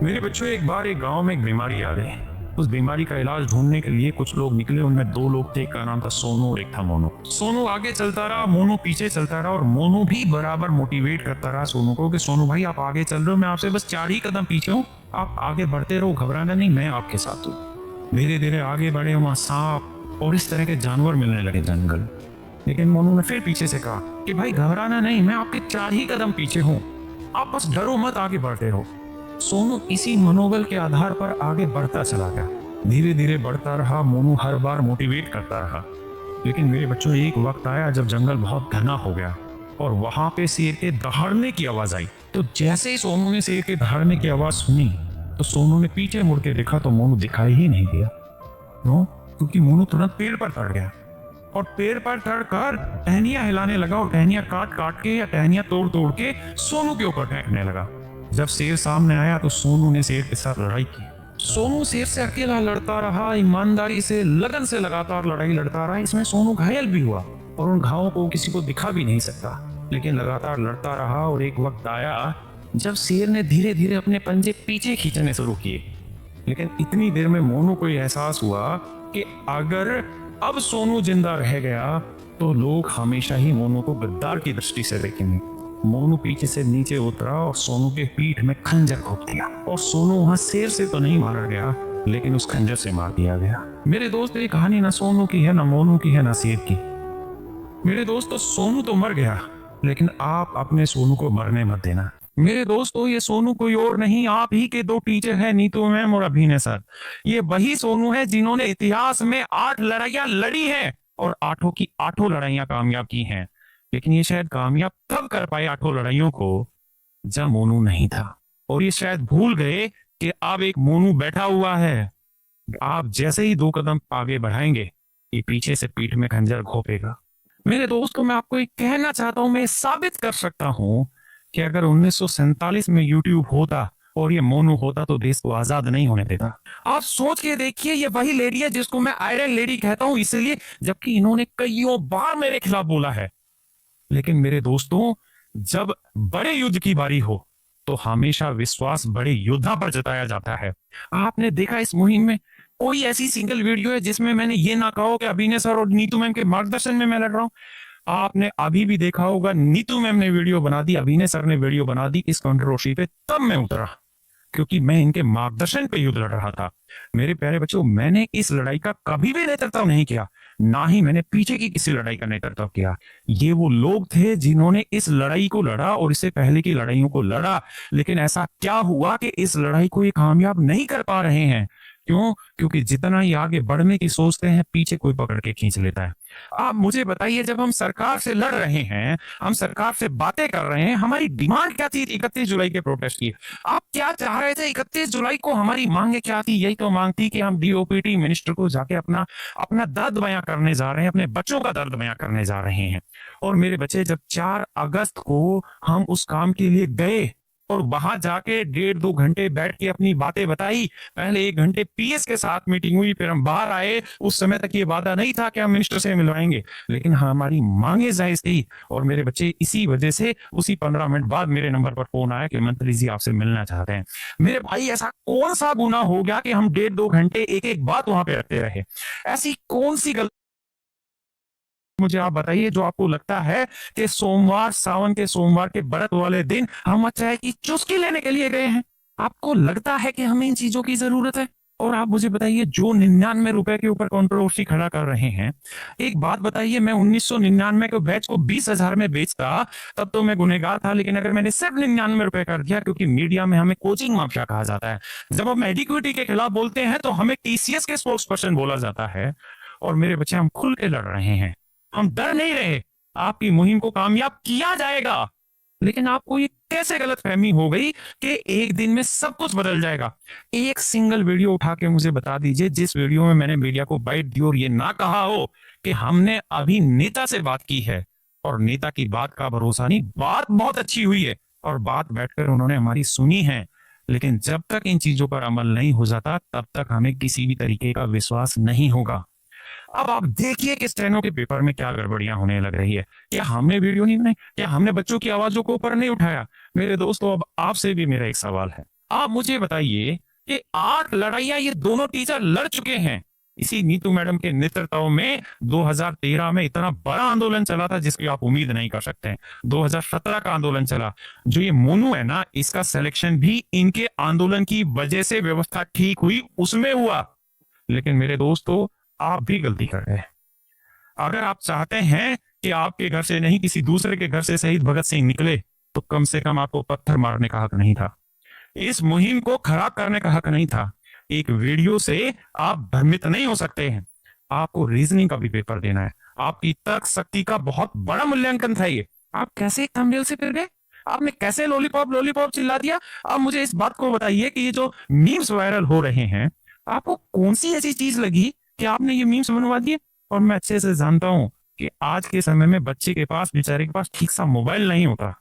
मेरे बच्चों, एक बार एक गांव में एक बीमारी आ गई। उस बीमारी का इलाज ढूंढने के लिए कुछ लोग निकले। उनमें दो लोग थे, एक का नाम था सोनू और एक था मोनू। सोनू आगे चलता रहा, मोनू पीछे चलता रहा, और मोनू भी बराबर मोटिवेट करता रहा सोनू को कि सोनू भाई, आप आगे चल रहे हो, मैं आपसे बस 4 ही कदम पीछे हूँ, आप आगे बढ़ते रहो, घबराना नहीं, मैं आपके साथ हूँ। धीरे धीरे आगे बढ़े, वहां सांप और इस तरह के जानवर मिलने लगे जंगल। लेकिन मोनू ने फिर पीछे से कहा कि भाई घबराना नहीं, मैं आपके 4 ही कदम पीछे हूँ, आप बस डरो मत, आगे बढ़ते रहो। सोनू इसी मनोबल के आधार पर आगे बढ़ता चला गया। धीरे धीरे बढ़ता रहा, मोनू हर बार मोटिवेट करता रहा। लेकिन मेरे बच्चों, एक वक्त आया जब जंगल बहुत घना हो गया और वहां पे शेर के दहाड़ने की आवाज आई। तो जैसे ही सोनू ने शेर के दहाड़ने की आवाज सुनी, तो सोनू ने पीछे मुड़ के देखा तो मोनू दिखाई ही नहीं दिया। क्यों? क्योंकि मोनू तुरंत पेड़ पर चढ़ गया और पेड़ पर चढ़कर टहनियां हिलाने लगा और टहनियां काट काट के या टहनियां तोड़ तोड़ के सोनू के ऊपर फेंकने लगा। जब शेर सामने आया तो सोनू ने शेर के साथ लड़ाई की। सोनू शेर से अकेला लड़ता रहा, ईमानदारी से, लगन से लगातार लड़ाई लड़ता रहा। इसमें सोनू घायल भी हुआ और उन घावों को किसी को दिखा भी नहीं सकता, लेकिन लगातार लड़ता रहा। और एक वक्त आया जब शेर ने धीरे धीरे अपने पंजे पीछे खींचने शुरू किए। लेकिन इतनी देर में मोनू को यह एहसास हुआ कि अगर अब सोनू जिंदा रह गया तो लोग हमेशा ही मोनू को गद्दार की दृष्टि से देखेंगे। मोनू पीछे से नीचे उतरा और सोनू के पीठ में खंजर घोंप दिया। और सोनू वहां शेर से तो नहीं मारा गया, लेकिन उस खंजर से मार दिया गया। मेरे दोस्त, ये कहानी ना सोनू की है, ना मोनू की है, ना शेर की। मेरे दोस्तों, सोनू तो मर गया, लेकिन आप अपने सोनू को मरने मत देना। मेरे दोस्तों, ये सोनू कोई और नहीं, आप ही के दो टीचर हैं, नीतू मैम और अभिनय सर। ये वही सोनू है जिन्होंने इतिहास में 8 लड़ाइयां लड़ी हैं और 8 की 8 लड़ाइयां कामयाब की हैं। लेकिन ये शायद कामयाब तब कर पाए 8 लड़ाइयों को जब मोनू नहीं था। और ये शायद भूल गए कि अब एक मोनू बैठा हुआ है। आप जैसे ही 2 कदम आगे बढ़ाएंगे, ये पीछे से पीठ में खंजर घोंपेगा। मेरे दोस्तों, मैं आपको एक कहना चाहता हूं, मैं साबित कर सकता हूं कि अगर 1947 में यूट्यूब होता और ये मोनू होता तो देश को आजाद नहीं होने देता। आप सोच के देखिए, ये वही लेडी है जिसको मैं आयरन लेडी कहता हूं, इसलिए जबकि इन्होंने कईयों बार मेरे खिलाफ बोला है। लेकिन मेरे दोस्तों, जब बड़े युद्ध की बारी हो तो हमेशा विश्वास बड़े योद्धा पर जताया जाता है। आपने देखा इस मुहिम में कोई ऐसी सिंगल वीडियो है जिसमें मैंने ये ना कहा हो कि अभिनय सर और नीतू मैम के मार्गदर्शन में मैं लड़ रहा हूं। आपने अभी भी देखा होगा, नीतू मैम ने वीडियो बना दी, अभिनय सर ने वीडियो बना दी इस कंट्रोवर्सी पे, तब मैं उतरा, क्योंकि मैं इनके मार्गदर्शन पे युद्ध लड़ रहा था। मेरे प्यारे बच्चों, मैंने इस लड़ाई का कभी भी नेतृत्व नहीं किया, ना ही मैंने पीछे की किसी लड़ाई का नेतृत्व किया। ये वो लोग थे जिन्होंने इस लड़ाई को लड़ा और इससे पहले की लड़ाइयों को लड़ा। लेकिन ऐसा क्या हुआ कि इस लड़ाई को ये कामयाब नहीं कर पा रहे हैं? क्यों? क्योंकि जितना ही आगे बढ़ने की सोचते हैं, पीछे कोई पकड़ के खींच लेता है। आप मुझे बताइए, जब हम सरकार से लड़ रहे हैं, हम सरकार से बातें कर रहे हैं, हमारी डिमांड क्या थी 31 जुलाई के प्रोटेस्ट की? आप क्या चाह रहे थे 31 जुलाई को? हमारी मांगे क्या थी? यही तो मांग थी कि हम डीओपीटी मिनिस्टर को जाके अपना अपना दर्द बयां करने जा रहे हैं, अपने बच्चों का दर्द बयां करने जा रहे हैं। और मेरे बच्चे, जब 4 अगस्त को हम उस काम के लिए गए और वहां जाके 1.5-2 घंटे बैठ के अपनी बातें बताई, पहले 1 घंटे पीएस के साथ मीटिंग हुई, फिर हम बाहर आए। उस समय तक ये वादा नहीं था कि हम मिनिस्टर से मिलवाएंगे, लेकिन हमारी मांगे जायज थी। और मेरे बच्चे, इसी वजह से उसी 15 मिनट बाद मेरे नंबर पर फोन आया कि मंत्री जी आपसे मिलना चाहते हैं। मेरे भाई, ऐसा कौन सा गुनाह हो गया कि हम 1.5-2 घंटे एक एक बात वहां पे रखते रहे? ऐसी कौन सी गलती, मुझे आप बताइए, जो आपको लगता है कि सोमवार, सावन के सोमवार के व्रत वाले दिन हम चाय की चुस्की लेने के लिए गए हैं? आपको लगता है कि हमें इन चीजों की जरूरत है? और आप मुझे बताइए, जो 99 रुपए के ऊपर कंट्रोवर्सी खड़ा कर रहे हैं, एक बात बताइए, मैं 1999 के बैच को 20,000 में बेचता तब तो मैं गुनहगार था। लेकिन अगर मैंने सिर्फ 99 रुपए कर दिया, क्योंकि मीडिया में हमें कोचिंग माफिया कहा जाता है, जब हम एडिक्विटी के खिलाफ बोलते हैं तो हमें टीसीएस के स्पोक्स पर्सन बोला जाता है। और मेरे बच्चे, हम खुल के लड़ रहे हैं, हम डर नहीं रहे। आपकी मुहिम को कामयाब किया जाएगा। लेकिन आपको ये कैसे गलतफहमी हो गई कि एक दिन में सब कुछ बदल जाएगा? एक सिंगल वीडियो उठा के मुझे बता दीजिए जिस वीडियो में मैंने मीडिया को बाइट दी और ये ना कहा हो कि हमने अभी नेता से बात की है और नेता की बात का भरोसा नहीं, बात बहुत अच्छी हुई है और बात बैठकर उन्होंने हमारी सुनी है। लेकिन जब तक इन चीजों पर अमल नहीं हो जाता, तब तक हमें किसी भी तरीके का विश्वास नहीं होगा। अब आप देखिए कि स्टेनो के पेपर में क्या गड़बड़ियां होने लग रही है। क्या हमने वीडियो नहीं बनाई? क्या हमने बच्चों की आवाजों को ऊपर नहीं उठाया? मेरे दोस्तों, अब आपसे भी मेरा एक सवाल है, आप मुझे बताइए कि 8 लड़ाइयां ये दोनों टीचर लड़ चुके हैं। इसी नीतू मैडम के नेतृत्व में 2013 में इतना बड़ा आंदोलन चला था जिसकी आप उम्मीद नहीं कर सकते हैं। 2017 का आंदोलन चला। जो ये मोनू है ना, इसका सिलेक्शन भी इनके आंदोलन की वजह से व्यवस्था ठीक हुई उसमें हुआ। लेकिन मेरे दोस्तों, आप भी गलती कर रहे हैं। अगर आप चाहते हैं कि आपके घर से नहीं किसी दूसरे के घर से शहीद भगत सिंह निकले, तो कम से कम आपको पत्थर मारने का हक नहीं था, इस मुहिम को खराब करने का हक नहीं था। एक वीडियो से आप भ्रमित नहीं हो सकते हैं। आपको रीजनिंग का भी पेपर देना है। आपकी तर्क शक्ति का बहुत बड़ा मूल्यांकन था ये। आप कैसे एक थंबनेल से फिर गए? आपने कैसे लॉलीपॉप लॉलीपॉप चिल्ला दिया? अब मुझे इस बात को बताइए कि ये जो मीम्स वायरल हो रहे हैं, आपको कौन सी ऐसी चीज लगी कि आपने ये मीम्स बनवा दिए? और मैं अच्छे से जानता हूं कि आज के समय में बच्चे के पास, बेचारे के पास ठीक सा मोबाइल नहीं होता।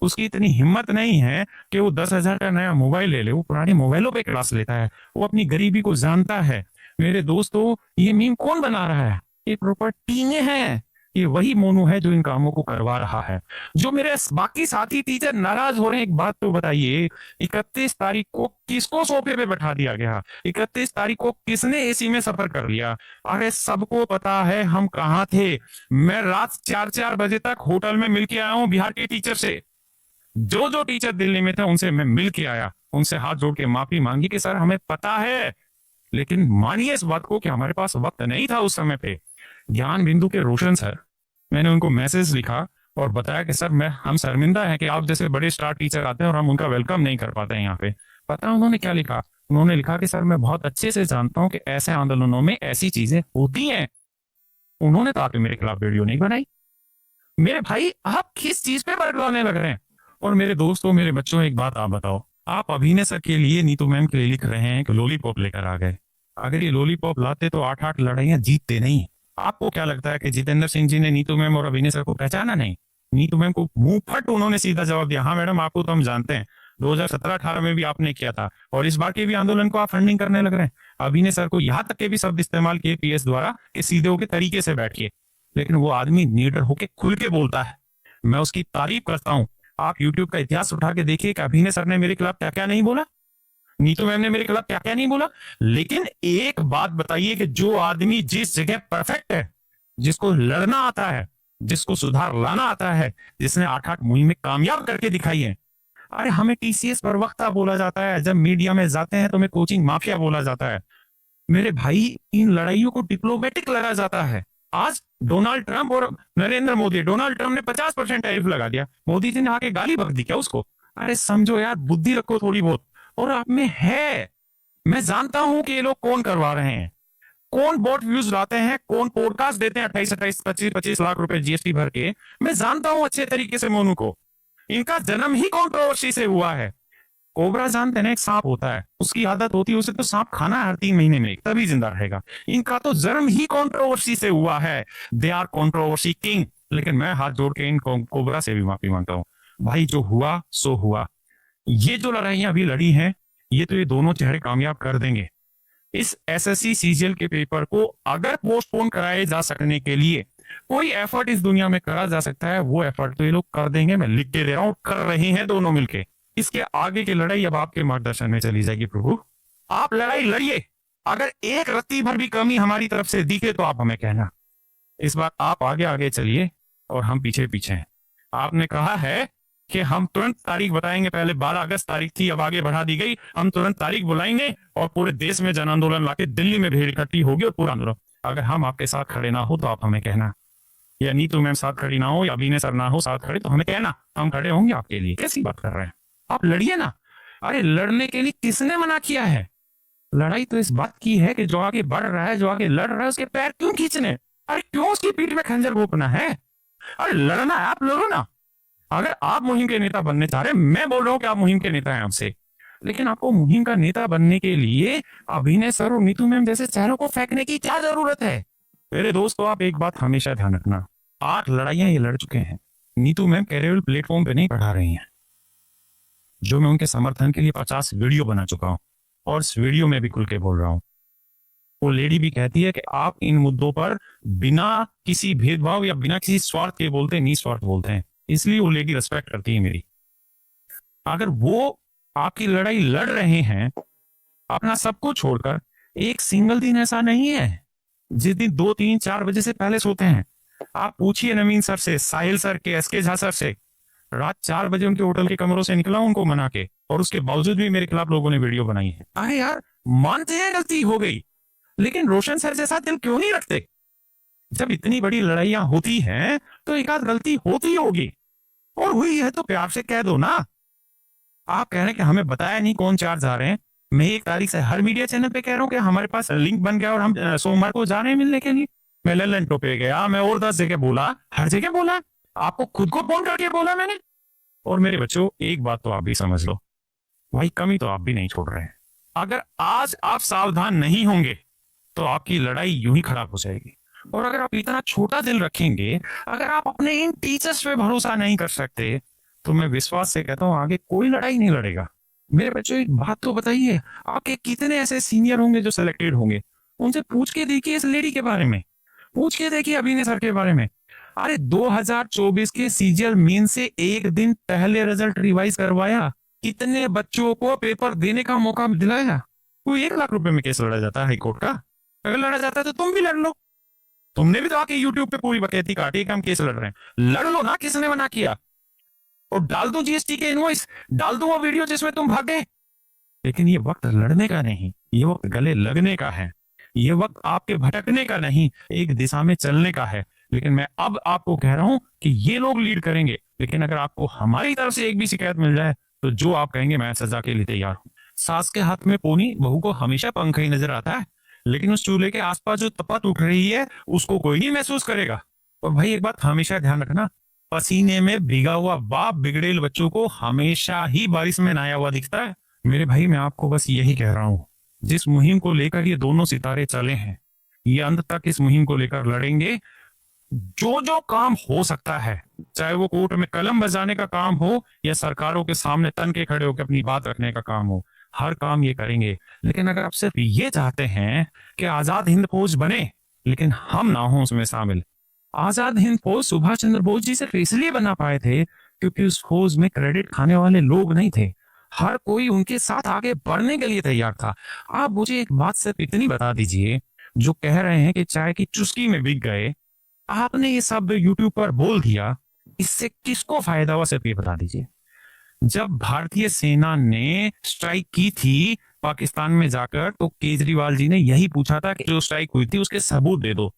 उसकी इतनी हिम्मत नहीं है कि वो 10,000 का नया मोबाइल ले ले। वो पुराने मोबाइलों पे क्लास लेता है। वो अपनी गरीबी को जानता है। मेरे दोस्तों, ये मीम कौन बना रहा है? ये प्रॉपर टीने हैं। ये वही मोनू है जो इन कामों को करवा रहा है। जो मेरे बाकी साथी टीचर नाराज हो रहे हैं, एक बात तो बताइए, 31 तारीख को किसको सोफे पे बैठा दिया गया? 31 तारीख को किसने एसी में सफर कर लिया? अरे सबको पता है हम कहाँ थे। मैं रात 4-4 बजे तक होटल में मिलके आया हूँ बिहार के टीचर से। जो जो टीचर दिल्ली में थे उनसे मैं मिल के आया, उनसे हाथ जोड़ के माफी मांगी कि सर हमें पता है, लेकिन मानिए इस बात को कि हमारे पास वक्त नहीं था उस समय पे। ज्ञान बिंदु के रोशन सर, मैंने उनको मैसेज लिखा और बताया कि सर हम शर्मिंदा हैं कि आप जैसे बड़े स्टार टीचर आते हैं और हम उनका वेलकम नहीं कर पाते हैं यहाँ पे। पता है उन्होंने क्या लिखा? उन्होंने लिखा कि सर मैं बहुत अच्छे से जानता हूँ कि ऐसे आंदोलनों में ऐसी चीजें होती हैं। उन्होंने तो आके मेरे खिलाफ वीडियो नहीं बनाई। मेरे भाई, आप किस चीज पे बरगलाने लग रहे हैं? और मेरे दोस्तों, मेरे बच्चों, एक बात आप बताओ, आप अभिनय सर के लिए, नीतू मैम के लिए लिख रहे हैं कि लॉलीपॉप लेकर आ गए। अगर ये लॉलीपॉप लाते तो 8-8 लड़ाइयां जीतते नहीं। आपको क्या लगता है कि जितेंद्र सिंह जी ने नीतू मैम और अभिनय सर को पहचाना नहीं? नीतू मैम को मुंह फट उन्होंने सीधा जवाब दिया, हाँ मैडम आपको तो हम जानते हैं, 2017-18 में भी आपने किया था और इस बार के भी आंदोलन को आप फंडिंग करने लग रहे हैं। अभिनय सर को यहाँ तक के भी शब्द इस्तेमाल किए पीएस द्वारा कि सीधे होके तरीके से बैठिए, लेकिन वो आदमी निडर होके खुल के बोलता है। मैं उसकी तारीफ करता हूँ। आप YouTube का इतिहास उठा के देखिए कि अभिनय सर ने मेरे खिलाफ क्या क्या नहीं बोला, नीतू मैम ने मेरे खिलाफ क्या क्या नहीं बोला। लेकिन एक बात बताइए कि जो आदमी जिस जगह परफेक्ट है, जिसको लड़ना आता है, जिसको सुधार लाना आता है, जिसने 8-8 मुहिमें कामयाब करके दिखाई है, अरे हमें टीसीएस पर वक्ता बोला जाता है, जब मीडिया में जाते हैं तो हमें कोचिंग माफिया बोला जाता है। मेरे भाई, इन लड़ाइयों को डिप्लोमेटिक लड़ा जाता है। आज डोनाल्ड ट्रंप और नरेंद्र मोदी, डोनाल्ड ट्रंप ने 50% टैरिफ लगा दिया, मोदी जी ने आके गाली बक दी क्या उसको? अरे समझो यार, बुद्धि रखो थोड़ी बहुत। और आप में है, मैं जानता हूं कि ये लोग कौन करवा रहे हैं, कौन बॉट व्यूज लाते हैं, कौन पॉडकास्ट देते हैं 28-28, 25-25 लाख रुपए जीएसटी भर के। मैं जानता हूं अच्छे तरीके से मोनू को। इनका जन्म ही कंट्रोवर्सी से हुआ है। कोबरा जानते हैं, एक सांप होता है, उसकी आदत होती है उसे तो सांप खाना हर 3 महीने में, तभी जिंदा रहेगा। इनका तो जन्म ही कंट्रोवर्सी से हुआ है। They are controversy king. लेकिन मैं हाथ जोड़ के इन कोबरा से भी माफी मांगता हूँ। भाई, जो हुआ सो हुआ। ये जो लड़ाइयां अभी लड़ी हैं, ये दोनों चेहरे कामयाब कर देंगे। इस एसएससी सीजीएल के पेपर को अगर पोस्टपोन कराए जा सकने के लिए कोई एफर्ट इस दुनिया में करा जा सकता है, वो एफर्ट तो ये लोग कर देंगे। मैं लिख के दे रहा हूं, कर रहे हैं दोनों मिलके। इसके आगे की लड़ाई अब आपके मार्गदर्शन में चली जाएगी। प्रभु, आप लड़ाई लड़िए। अगर एक रत्ती भर भी कमी हमारी तरफ से दिखे तो आप हमें कहना। इस बार आप आगे आगे चलिए और हम पीछे पीछे हैं। आपने कहा है कि हम तुरंत तारीख बताएंगे, पहले 12 अगस्त तारीख थी, अब आगे बढ़ा दी गई। हम तुरंत तारीख बुलाएंगे और पूरे देश में जन आंदोलन लाके दिल्ली में भीड़ इकट्ठी होगी और पूरा आंदोलन। अगर हम आपके साथ खड़े ना हो तो आप हमें कहना, या नीतू मैम साथ खड़ी ना हो, या अभिनय सर ना हो साथ खड़े, तो हमें कहना, हम खड़े होंगे आपके लिए। कैसी बात कर रहे हैं आप? लड़िए ना। अरे लड़ने के लिए किसने मना किया है? लड़ाई तो इस बात की है कि जो आगे बढ़ रहा है, जो आगे लड़ रहा है, उसके पैर क्यों खींचने? अरे क्यों उसकी पीठ में खंजर घोंपना है? अरे लड़ना है, आप लड़ो ना। अगर आप मुहिम के नेता बनने चाह रहे हैं, मैं बोल रहा हूं कि आप मुहिम के नेता हैं आपसे, लेकिन आपको मुहिम का नेता बनने के लिए अभिनय सर और नीतू मैम जैसे चेहरों को फेंकने की क्या जरूरत है? मेरे दोस्तों, आप एक बात हमेशा ध्यान रखना, 8 लड़ाइयां ये लड़ चुके हैं। नीतू मैम कैरियर प्लेटफॉर्म पे नहीं पढ़ा रही हैं। जो मैं उनके समर्थन के लिए 50 वीडियो बना चुका हूं और इस वीडियो में भी खुल के बोल रहा हूं। वो लेडी भी कहती है कि आप इन मुद्दों पर बिना किसी भेदभाव या बिना किसी स्वार्थ के बोलते हैं, निस्वार्थ बोलते हैं, इसलिए वो लेडी रेस्पेक्ट करती है मेरी। अगर वो आपकी लड़ाई लड़ रहे हैं अपना सब कुछ छोड़कर। एक सिंगल दिन ऐसा नहीं है जिस दिन 2 3 4 बजे से पहले सोते हैं। आप पूछिए नवीन सर से, साहिल सर के, एस के झा सर से। रात 4 बजे उनके होटल के कमरों से निकला उनको मना के, और उसके बावजूद भी मेरे खिलाफ लोगों ने वीडियो बनाई है। अरे यार, मानते हैं गलती हो गई, लेकिन रोशन सर जैसा दिल क्यों नहीं रखते? जब इतनी बड़ी लड़ाइयां होती हैं तो एक आध गलती होती होगी, और हुई है तो प्यार से कह दो ना। आप कह रहे हैं कि हमें बताया नहीं कौन चार्ज आ रहे हैं। मैं 1 तारीख से हर मीडिया चैनल पे कह रहा हूँ कि हमारे पास लिंक बन गया और हम सोमवार को जा रहे हैं मिलने के लिए। मैं ललन पे गया, मैं और 10 जगह बोला, हर जगह बोला, आपको खुद को फोन करके बोला मैंने। और मेरे बच्चों, एक बात तो आप भी समझ लो, भाई कमी तो आप भी नहीं छोड़ रहे हैं। अगर आज आप सावधान नहीं होंगे तो आपकी लड़ाई यूं ही खराब हो जाएगी। और अगर आप इतना छोटा दिल रखेंगे, अगर आप अपने इन टीचर्स पे भरोसा नहीं कर सकते, तो मैं विश्वास से कहता हूं आगे कोई लड़ाई नहीं लड़ेगा। मेरे बच्चों, एक बात तो बताइए, आपके कितने ऐसे सीनियर होंगे जो सिलेक्टेड होंगे? उनसे पूछ के देखिए इस लेडी के बारे में, पूछ के देखिए अभिनय सर के बारे में। अरे 2024 के सीजीएल मेन से एक दिन पहले रिजल्ट रिवाइज करवाया, कितने बच्चों को पेपर देने का मौका दिलाया। कोई 1 लाख रुपए में केस लड़ा जाता है हाईकोर्ट का? अगर लड़ा जाता है तो तुम भी लड़ लो। तुमने भी तो आके यूट्यूब पे पूरी बकैती काटी कि हम केस लड़ रहे हैं। लड़ लो ना, किसने मना किया? और डाल दो जीएसटी के इनवॉइस, डाल दो वो वीडियो जिसमें तुम भागे। लेकिन ये वक्त लड़ने का नहीं, ये वक्त गले लगने का है। ये वक्त आपके भटकने का नहीं, एक दिशा में चलने का है। लेकिन मैं अब आपको कह रहा हूं कि ये लोग लीड करेंगे, लेकिन अगर आपको हमारी तरफ से एक भी शिकायत मिल जाए तो जो आप कहेंगे मैं सजा के लिए तैयार हूं। सास के हाथ में पोनी बहू को हमेशा पंखा ही नजर आता है, लेकिन उस चूल्हे के आसपास जो तपत उठ रही है उसको कोई नहीं महसूस करेगा। और भाई एक बात हमेशा ध्यान रखना, पसीने में भीगा हुआ बाप बिगड़ेल बच्चों को हमेशा ही बारिश में नहाया हुआ दिखता है। मेरे भाई, मैं आपको बस यही कह रहा हूं, जिस मुहिम को लेकर ये दोनों सितारे चले हैं, ये अंत तक इस मुहिम को लेकर लड़ेंगे। जो जो काम हो सकता है, चाहे वो कोर्ट में कलम बजाने का काम हो या सरकारों के सामने तन के खड़े होकर अपनी बात रखने का काम हो, हर काम ये करेंगे। लेकिन अगर आप सिर्फ ये चाहते हैं कि आजाद हिंद फौज बने लेकिन हम ना हो उसमें शामिल, आजाद हिंद फौज सुभाष चंद्र बोस जी सिर्फ इसलिए बना पाए थे क्योंकि उस फौज में क्रेडिट खाने वाले लोग नहीं थे। हर कोई उनके साथ आगे बढ़ने के लिए तैयार था। आप मुझे एक बात सिर्फ इतनी बता दीजिए, जो कह रहे हैं कि चाय की चुस्की में बिक गए, आपने ये सब यूट्यूब पर बोल दिया, इससे किसको फायदा हुआ? सिर्फ ये बता दीजिए। जब भारतीय सेना ने स्ट्राइक की थी पाकिस्तान में जाकर, तो केजरीवाल जी ने यही पूछा था कि जो स्ट्राइक हुई थी उसके सबूत दे दो।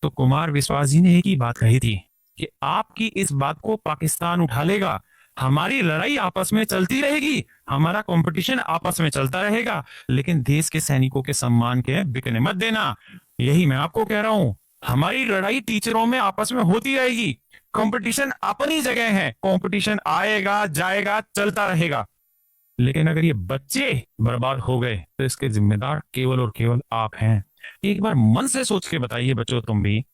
तो कुमार विश्वास जी ने एक ही बात कही थी कि आपकी इस बात को पाकिस्तान उठा लेगा, हमारी लड़ाई आपस में चलती रहेगी, हमारा कंपटीशन आपस में चलता रहेगा, लेकिन देश के सैनिकों के सम्मान के बिकने मत देना। यही मैं आपको कह रहा हूं, हमारी लड़ाई टीचरों में आपस में होती रहेगी, कंपटीशन अपनी जगह है, कंपटीशन आएगा जाएगा चलता रहेगा। लेकिन अगर ये बच्चे बर्बाद हो गए तो इसके जिम्मेदार केवल और केवल आप हैं। एक बार मन से सोच के बताइए बच्चों, तुम भी,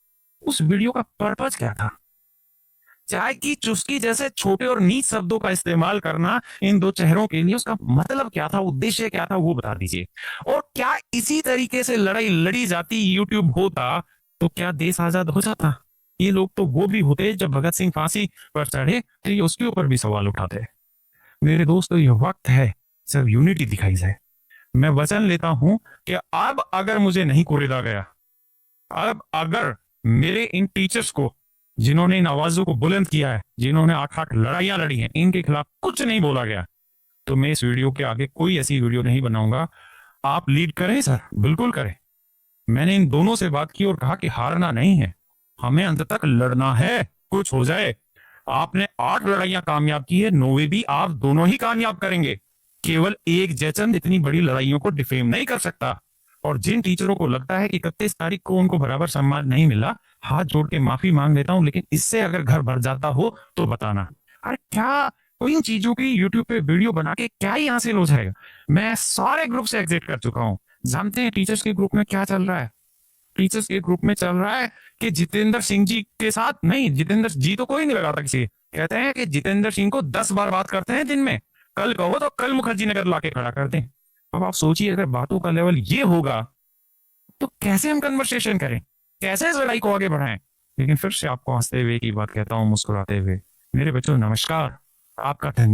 उस वीडियो का पर्पज क्या था? चाय की चुस्की जैसे छोटे और नीच शब्दों का इस्तेमाल करना इन दो चेहरों के लिए, उसका मतलब क्या था, उद्देश्य क्या था, वो बता दीजिए। और क्या इसी तरीके से लड़ाई लड़ी जाती यूट्यूब होता तो क्या देश आजाद हो जाता? ये लोग तो वो भी होते जब भगत सिंह फांसी पर चढ़े तो ये उसके ऊपर भी सवाल उठाते। मेरे दोस्तों, ये वक्त है सिर्फ यूनिटी दिखाई जाए। मैं वचन लेता हूं कि अब अगर मुझे नहीं कुरेदा गया, अब अगर मेरे इन टीचर्स को, जिन्होंने इन आवाजों को बुलंद किया है, जिन्होंने 8 लड़ाइयां लड़ी हैं, इनके खिलाफ कुछ नहीं बोला गया, तो मैं इस वीडियो के आगे कोई ऐसी वीडियो नहीं बनाऊंगा। आप लीड करें सर, बिल्कुल करें। मैंने इन दोनों से बात की और कहा कि हारना नहीं है, हमें अंत तक लड़ना है, कुछ हो जाए। आपने 8 लड़ाइयां कामयाब की है, 9वीं भी आप दोनों ही कामयाब करेंगे। केवल एक जयचंद इतनी बड़ी लड़ाइयों को डिफेम नहीं कर सकता। और जिन टीचरों को लगता है कि 31 तारीख को उनको बराबर सम्मान नहीं मिला, हाथ जोड़ के माफी मांग लेता हूं, लेकिन इससे अगर घर भर जाता हो तो बताना। अरे क्या कोई इन चीजों की यूट्यूब पे वीडियो बना के क्या ही हासिल हो जाएगा? मैं सारे ग्रुप से एग्जिट कर चुका हूं। जानते हैं टीचर्स के ग्रुप में क्या चल रहा है? टीचर्स के ग्रुप में चल रहा है कि जितेंद्र सिंह जी के साथ, नहीं, जितेंद्र जी तो कोई नहीं लगाता किसी, कहते हैं कि जितेंद्र सिंह को 10 बार बात करते हैं दिन में, कल कहो तो कल मुखर्जी नगर लाके खड़ा कर दें। अब आप सोचिए, अगर बातों का लेवल ये होगा तो कैसे हम कन्वर्सेशन करें, कैसे इस लड़ाई को आगे बढ़ाएं? लेकिन फिर से आपको हंसते हुए की बात कहता हूं, मुस्कुराते हुए, मेरे बच्चों नमस्कार, आपका धन्यवाद।